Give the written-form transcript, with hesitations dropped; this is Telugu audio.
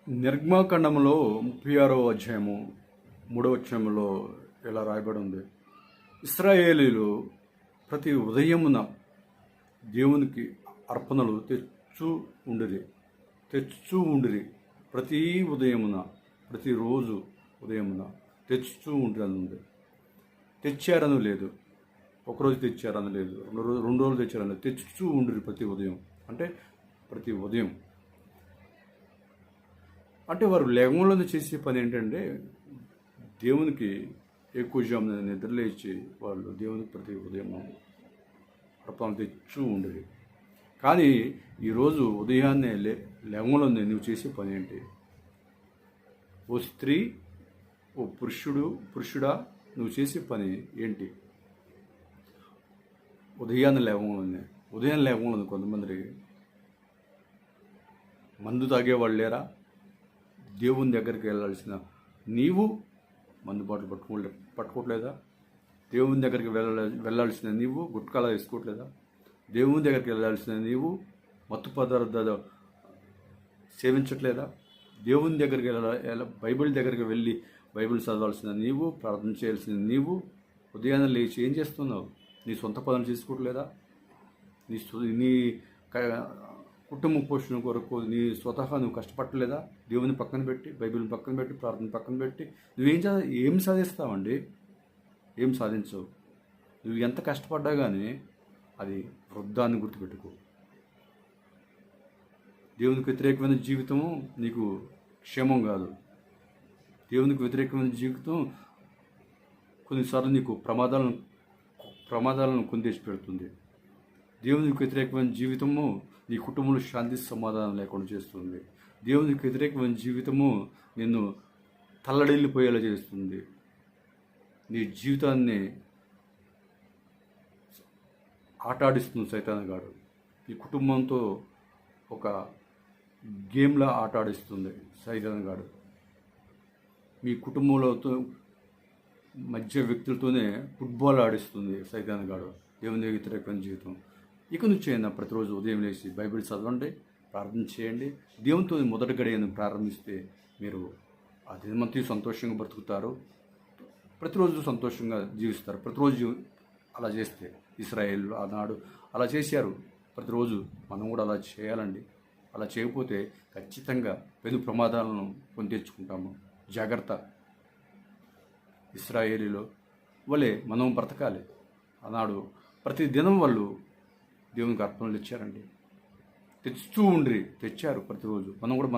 నిర్గమాకాండంలో 36వ అధ్యాయము 3వ వచనంలో ఇలా రాయబడి ఉంది. ఇశ్రాయేలీలు ప్రతి ఉదయమున దేవునికి అర్పణలు తెచ్చు ఉండిరి. ప్రతి ఉదయమున ప్రతిరోజు ఉదయమున తెచ్చుతూ ఉండిరని ఉంది. తెచ్చారని లేదు, ఒకరోజు తెచ్చారని లేదు, 2 రోజులు తెచ్చారని లేదు, తెచ్చుతూ ఉండిరి ప్రతి ఉదయం. అంటే ప్రతి ఉదయం అంటే వారు లేగంలోనే చేసే పని ఏంటంటే దేవునికి ఎక్కువజామున నిద్రలేచి వాళ్ళు దేవునికి ప్రతి ఉదయం అర్పణలు తెచ్చు ఉండేది. కానీ ఈరోజు ఉదయాన్నే లేగంలోనే నువ్వు చేసే పని ఏంటి? ఓ స్త్రీ, ఓ పురుషుడా, నువ్వు చేసే పని ఏంటి? ఉదయం లేగంలోనే కొంతమంది మందు తాగేవాళ్ళు లేరా? దేవుని దగ్గరికి వెళ్ళాల్సిన నీవు మందు బాటలు పట్టుకోవట్లేదా? దేవుని దగ్గరికి వెళ్ళాల్సిన నీవు గుట్కాల వేసుకోవట్లేదా? దేవుని దగ్గరికి వెళ్ళాల్సిన నీవు మత్తు పదార్థాలు సేవించట్లేదా? దేవుని దగ్గరికి బైబిల్ దగ్గరికి వెళ్ళి బైబిల్ చదవాల్సిన నీవు, ప్రార్థన చేయాల్సిన నీవు ఉదయాన్నే లేచి ఏం చేస్తున్నావు? నీ సొంత పనులు చేసుకోవట్లేదా? నీ కుటుంబ పోషణ కొరకు నీ స్వతహా నువ్వు కష్టపడలేదా? దేవుని పక్కన పెట్టి, బైబిల్ని పక్కన పెట్టి, ప్రార్థన పక్కన పెట్టి ఏం సాధిస్తావండి? ఏం సాధించవు. నువ్వు ఎంత కష్టపడ్డా కానీ అది వృద్ధాన్ని గుర్తుపెట్టుకో. దేవునికి వ్యతిరేకమైన జీవితము నీకు క్షేమం కాదు. దేవునికి వ్యతిరేకమైన జీవితం కొన్నిసార్లు నీకు ప్రమాదాలను కొని పెడుతుంది. దేవునికి వ్యతిరేకమైన జీవితము నీ కుటుంబంలో శాంతి సమాధానం లేకుండా చేస్తుంది. దేవునికి వ్యతిరేకమైన జీవితము నిన్ను తల్లడిల్లిపోయేలా చేస్తుంది. నీ జీవితాన్ని ఆటాడిస్తుంది సైతానగాడు. నీ కుటుంబంతో ఒక గేమ్లా ఆటాడిస్తుంది సైతానగాడు. మీ కుటుంబంలో మధ్య వ్యక్తులతోనే ఫుట్బాల్ ఆడిస్తుంది సైతానగాడు. దేవుని వ్యతిరేకమైన జీవితం. ఇక నుంచి అయినా ప్రతిరోజు ఉదయం లేచి బైబిల్ చదవండి, ప్రార్థన చేయండి. దేవునితో మొదటి గడియను ప్రారంభిస్తే మీరు ఆ దినమంతా సంతోషంగా బ్రతుకుతారు. ప్రతిరోజు సంతోషంగా జీవిస్తారు. ప్రతిరోజు అలా చేస్తే ఇశ్రాయేలు ఆనాడు అలా చేశారు. ప్రతిరోజు మనం కూడా అలా చేయాలండి. అలా చేయకపోతే ఖచ్చితంగా పెను ప్రమాదాలను కొని తెచ్చుకుంటాము. జాగ్రత్త. ఇశ్రాయేలీలో వలె మనం బ్రతకాలి. ఆనాడు ప్రతి దినం వాళ్ళు దేవునికి అర్పణలు తెచ్చారండి. తెచ్చారు ప్రతిరోజు. మనం కూడా